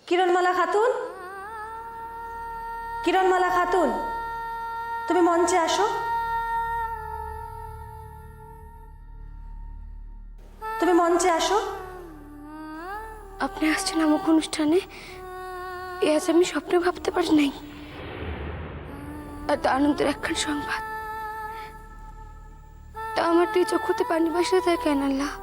কিরণমালা খাতুন, কিরণমালা খাতুন, তুমি মঞ্চে আসো। তুমি মঞ্চে আসো। আপনি আসছেন আমুক অনুষ্ঠানে, এ আজ আমি স্বপ্নে ভাবতে পারি নাই। এত আনন্দের একখান সংবাদ, তা আমার তুই চক্ষুতে পানি বাসা যায় কেন আল্লাহ?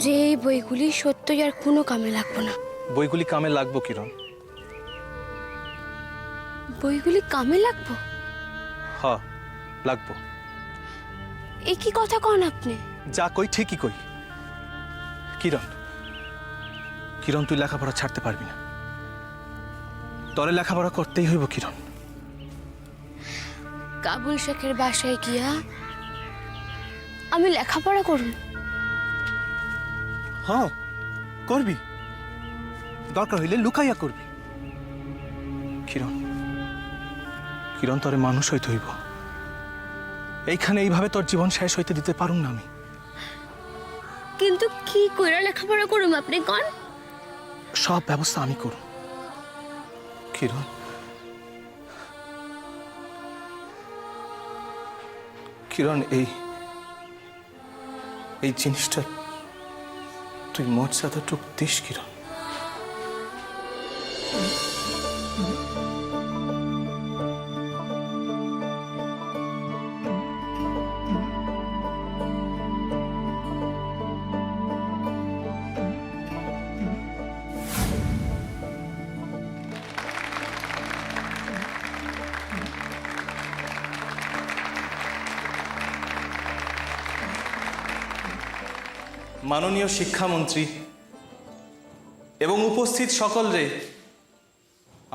যে এই বইগুলি সত্যই আর কোনো কামে লাগবো না। বইগুলি কামে লাগবো কিরণ? বইগুলি কামে লাগবো? হ্যাঁ, লাগবো। এ কি কথা কন আপনি? যা কই ঠিকই কই। কিরণ, কিরণ তুই লেখাপড়া ছাড়তে পারবি না। তরে লেখাপড়া করতেই হইব কিরণ। কাবুল শেখের বাসায় গিয়া আমি লেখাপড়া করব? হ্যাঁ, করবি। দরকার হইলে লুকাইয়া করবি। কিরণ, কিরণ তরে মানুষ হইতে হইব। এইখানে এইভাবে তোর জীবন শেষ হইতে দিতে পারুম না আমি। কিন্তু কি কইরা লেখাপড়া করুম আপনি কন? সব ব্যবস্থা আমি করব কিরণ। কিরণ, এই জিনিসটা তুই মর্যাদাটুক দিস কিরণ। মাননীয় শিক্ষামন্ত্রী এবং উপস্থিত সকলরে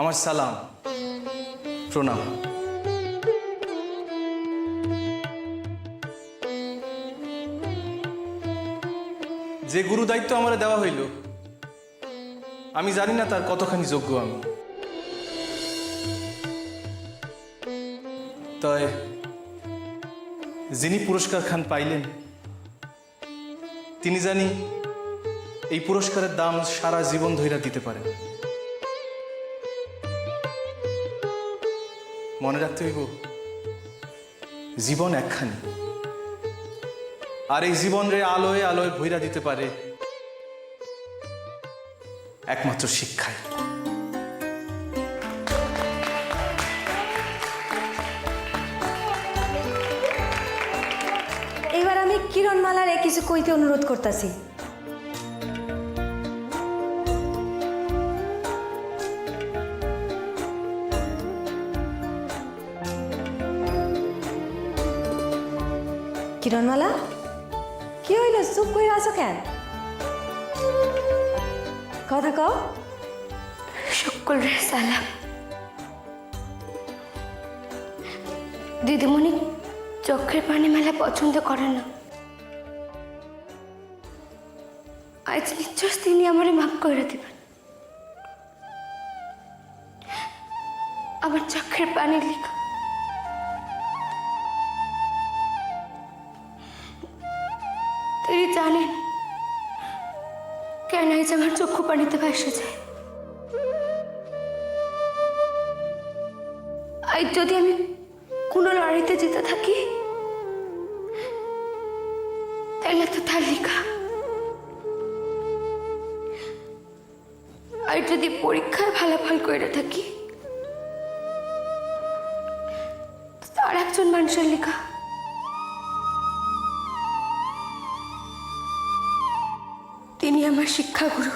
আমার সালাম, প্রণাম। যে গুরু দায়িত্ব আমার দেওয়া হইল, আমি জানি না তার কতখানি যোগ্য আমি। তাই যিনি পুরস্কার খান পাইলেন, তিনি জানি এই পুরস্কারের দাম সারা জীবন ধইরা দিতে পারেন। মনে রাখতে হইব, জীবন একখানি, আর এই জীবন রে আলোয় আলোয় ভইরা দিতে পারে একমাত্র শিক্ষায়। এবার আমি কিরণমালারে কিছু কইতে অনুরোধ করতেছি। কিরণমালা, কি হইল? চুপ কইরা আছো কেন? কথা কও। সকলের সালাম। দিদিমণি চোখের পানি মেলা পছন্দ করে না। আজ নিশ্চয় তিনি আমারে মাফ করে দিবেন। আমার চোখের পানির লেখা। তিনি জানেন কেন আজ আমার চক্ষু পানিতে ভাসে যায়। আজ যদি আমি কোনো লড়াইতে যেতে থাকি তাহলে তো তার লেখা। আর যদি পরীক্ষায় ভালো ফল করে থাকি তার একজন মানুষের লেখা। তিনি আমার শিক্ষাগুরু।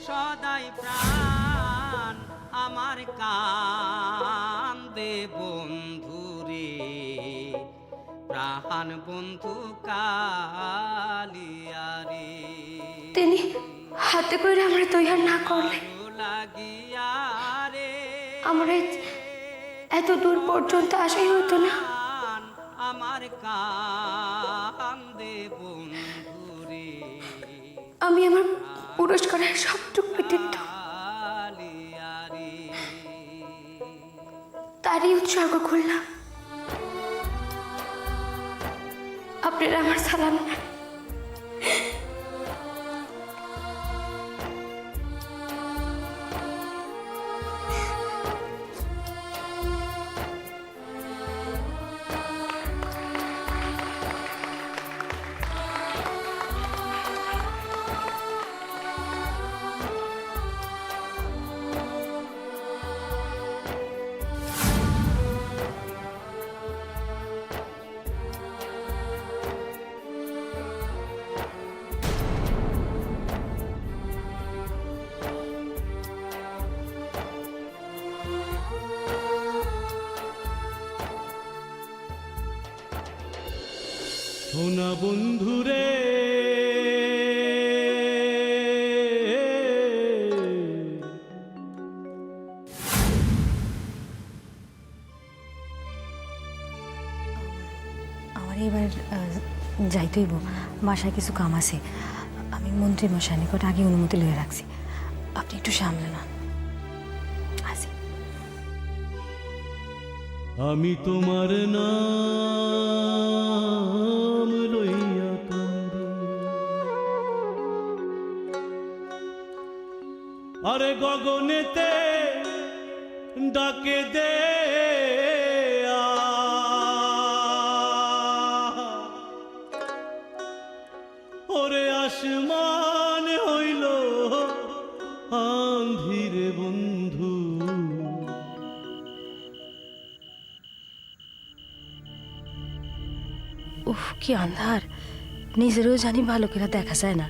সদাই প্রাণ আমার কান্দে বন্ধুরে, প্রাণ বন্ধু কালিয়ারে। তিনি হাতে করে আমরা তৈরি না করলে আমার এত দূর পর্যন্ত আসাই হতো না। আমার কান্দে বন্ধুরে, আমি আমার পুরস্কারের সবটুকু কৃতিত্ব তারই উৎসর্গ করলাম। আপনারা আমার সালাম নেন। সোনা বন্ধুরে, আমার এবার যাইতেইব, বাসায় কিছু কাম আছে। আমি মন্ত্রী মশাই নিকট আগে অনুমতি লয়ে রাখছি, আপনি একটু সামলে না। আসি। আমি তোমার নাম লইয়া কান্দি, আরে গগনেতে ডাকে দে ওরে আসমান হইল আন্ধিরে বন্ধু। উফ, কি আন্ধার, নিজেরও জানি ভালো করে দেখা যায় না।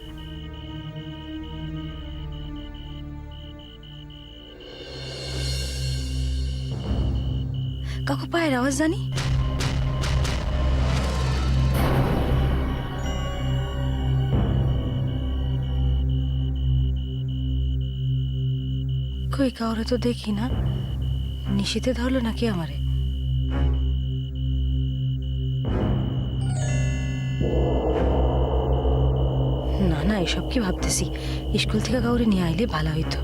কাকু পায়ের আওয়াজ জানি। কই কাউরে তো দেখি না, নিশীতে ধরলো নাকি আমারে? না না, এসব কি ভাবতেছি, স্কুল থেকে কাউরে নিয়ে আইলে ভালো হইতো।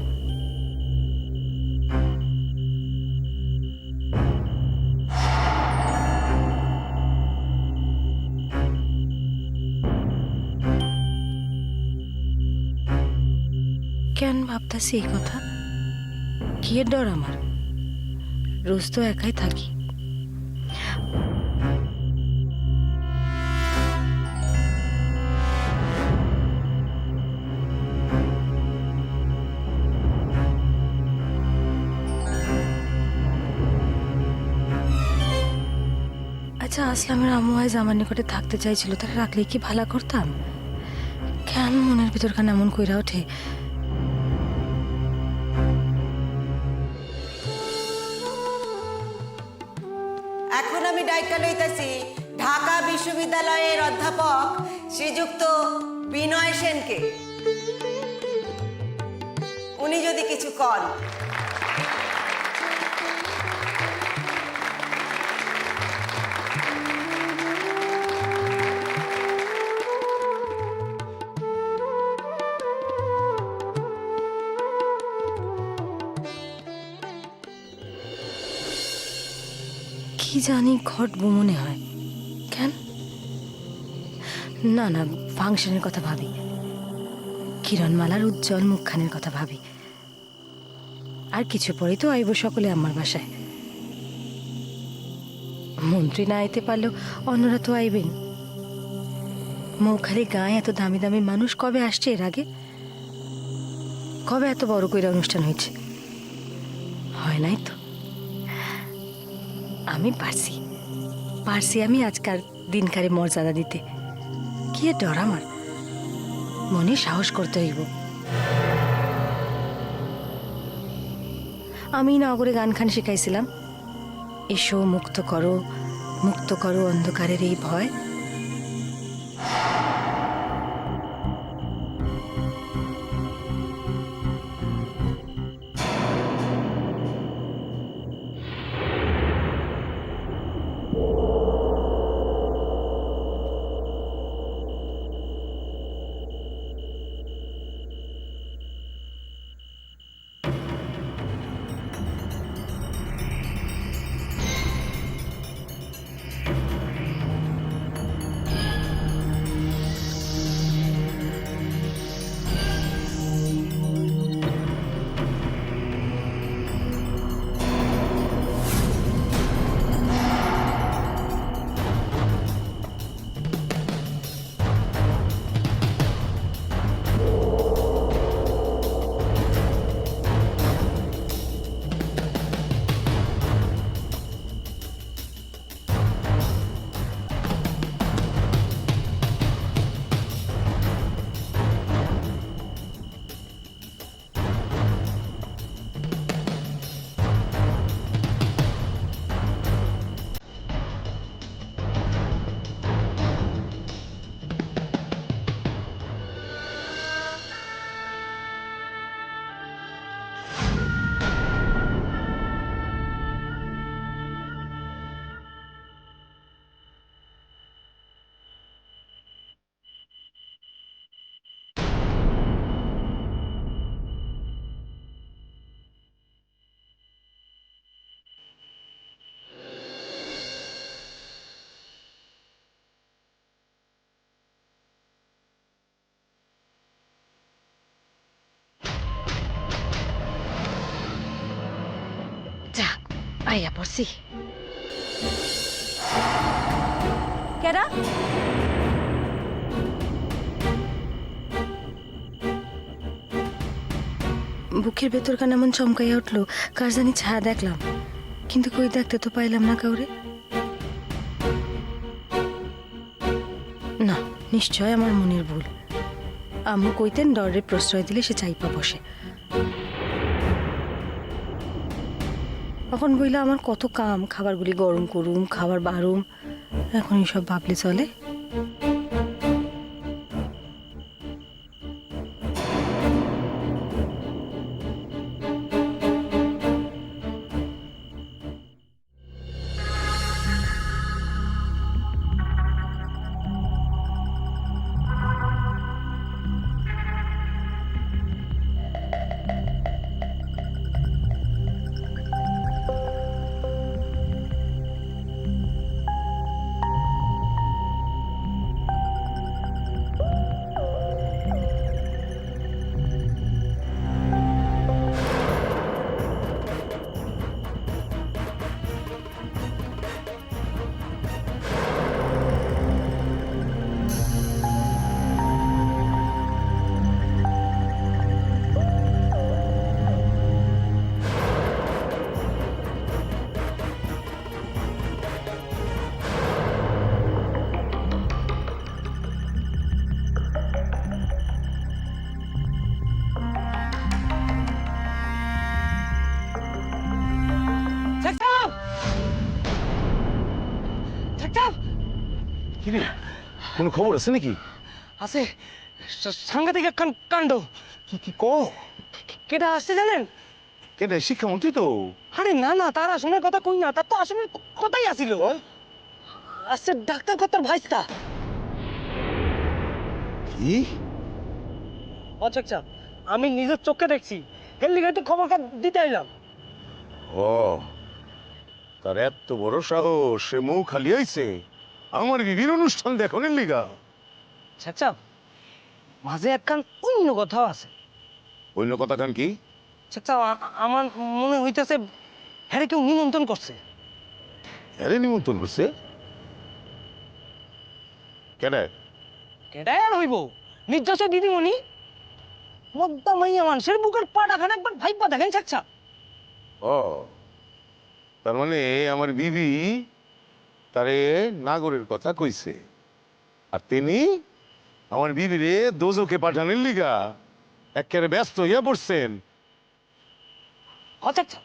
কেন ভাবতেছি এই কথা? কি এর ডর আমার? রোজ তো একাই থাকি। আচ্ছা, আসলামের আম্মু আজ আমার নিকটে থাকতে চাইছিল, তারা রাখলে কি ভালো করতাম? কেন মনের ভিতর খান এমন কইরা ওঠে? এখন আমি ডাইকা লইতেছি ঢাকা বিশ্ববিদ্যালয়ের অধ্যাপক শ্রীযুক্ত বিনয় সেনকে। উনি যদি কিছু কন। কি জানি ঘটবো মনে হয়। কেন? না না, ফাংশনের কথা ভাবি, কিরণমালার উজ্জ্বল মুখখানের কথা ভাবি। আর কিছু পরেই তো আইব সকলে আমার বাসায়। মন্ত্রী না আইতে পারলেও অন্যরা তো আইবেন। মৌখালি গায়ে এত দামি দামি মানুষ কবে আসছে এর আগে? কবে এত বড় করে অনুষ্ঠান হয়েছে? হয় নাই তো। আমি পারছি আমি আজকার দিনকারে মর্যাদা দিতে। কি ডর আমার? মনে সাহস করতে হইব। আমি নগরে গান খান শিখাইছিলাম, এসো মুক্ত করো অন্ধকারের এই ভয়। যাক, আইয়া পড়ছি। কেডা? বুকের ভেতরখান এমন চমকাইয়া উঠলো, কার জানি ছায়া দেখলাম, কিন্তু কই দেখতে তো পাইলাম না কাউরে। না, নিশ্চয় আমার মনের ভুল। আম্মু কইতেন ডরের প্রশ্রয় দিলে সে চাইপা বসে। তখন বইলা আমার কত কাম, খাবারগুলি গরম করুম, খাবার বাড়ুম। এখন এসব ভাবলে চলে? কিরে, কোনো খবর আছে নাকি? আছে, সাংঘাতিক এক কাণ্ড। কি কি ক? কেটা আসছে জানেন? কেন, শিক্ষামন্ত্রী তো? আরে না না, তার আসনের কথা কই না, তার তো আসনের কথাই আসিল। আসছে ডাক্তার কর্তার ভাইস্তা। কি? আচ্ছা, আমি নিজের চোখে দেখছি, হেলিকপ্টার খবর দিতে এলাম। ও, তার এত বড় সাহস, সে মুখ খালি হইছে আমার বিবির অনুষ্ঠান দেখনের লিগা। চাচা মাঝে একখান অন্য কথাও আছে। অন্য কথা কান কি? চাচা আমার মনে হইতেছে হ্যাঁ কেউ নিমন্ত্রণ করছে। আরে নিমন্ত্রণ করছে কেন? কেডাই আর হইব, নির্দোষ দিদিমণি মদ্দা মাইয়া মানুষের বুকের পাটা খান একবার ভাইপা দেখেন চাচা। ও তার মানে আমার বিবি তারে নাগরের কথা কইছে, আর তিনি আমার বিবিরে দোজকে পাঠানোর লিগা একেবারে ব্যস্ত হইয়া পড়ছেন। চাচা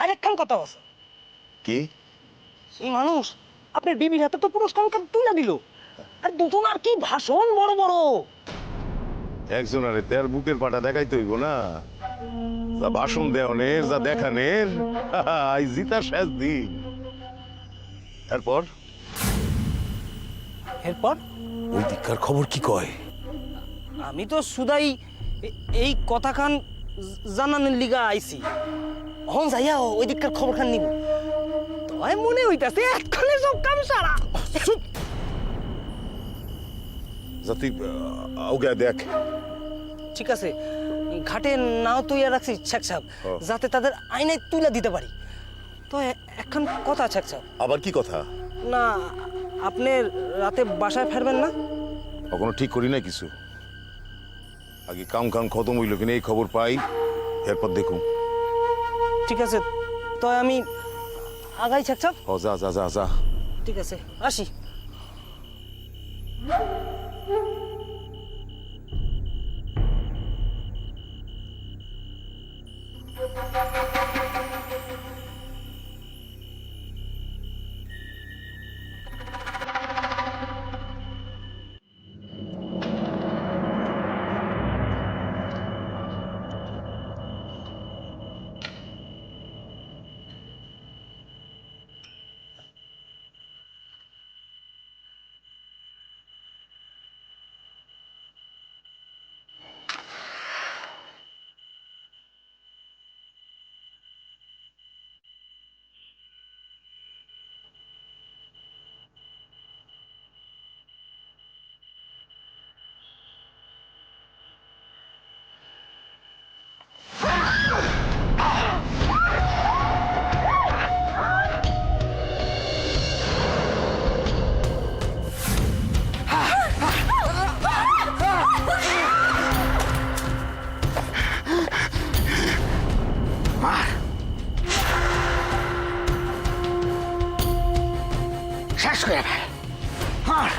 আরেকখান কথা আছে। কি? এই মানুষ আপনার বিবির হাতে তো পুরস্কার তুলে দিল, আর দুজন আর কি ভাষণ বড় বড়। একজন আরে তার বুকের পাটা দেখাইতে হইব না, যা ভাষণ দেওয়ানের যা দেখানের আই জিতা শেষ দিন। এরপর এরপর ওই দিককার খবর কি কয়? আমি তো সুদাই এই কথাখান জানানোর লিগা আইছি, এখন যাইয়া ওই দিককার খবর খান নিব। তোমায় মনে হইতাছে এক্ষণে সব কাম সারা। যা তুই ওকে দেখ। ঠিক আছে, ঘাটে নাও তৈয়া রাখছি শেখ সাহেব, যাতে তাদের আইনায় তুলে দিতে পারি। তো এখন কথা শেখ সাহেব। আবার কি কথা? না আপনি রাতে বাসায় ফেরবেন না? এখনো ঠিক করি না কিছু, আগে কাম কাম খতম হইল কিনা এই খবর পাই, এরপর দেখুন। ঠিক আছে, তো আমি আগাই শেখ সাহেব। ও যা যা যা যা। ঠিক আছে, আসি। শেষ করে ফেল। মার।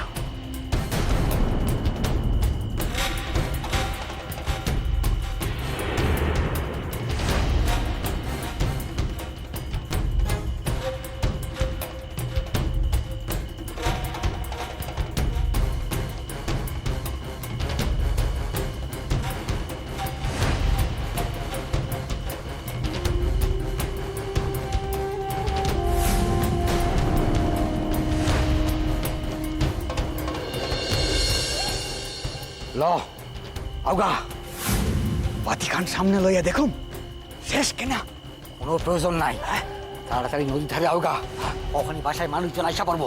ল আউগা, বাতি খান সামনে লইয়া দেখুন শেষ কেনা। কোনো প্রয়োজন নাই, তাড়াতাড়ি নদীর ধারে আউগা, ওখানে বাসায় মানুষজন আইসা পারবো।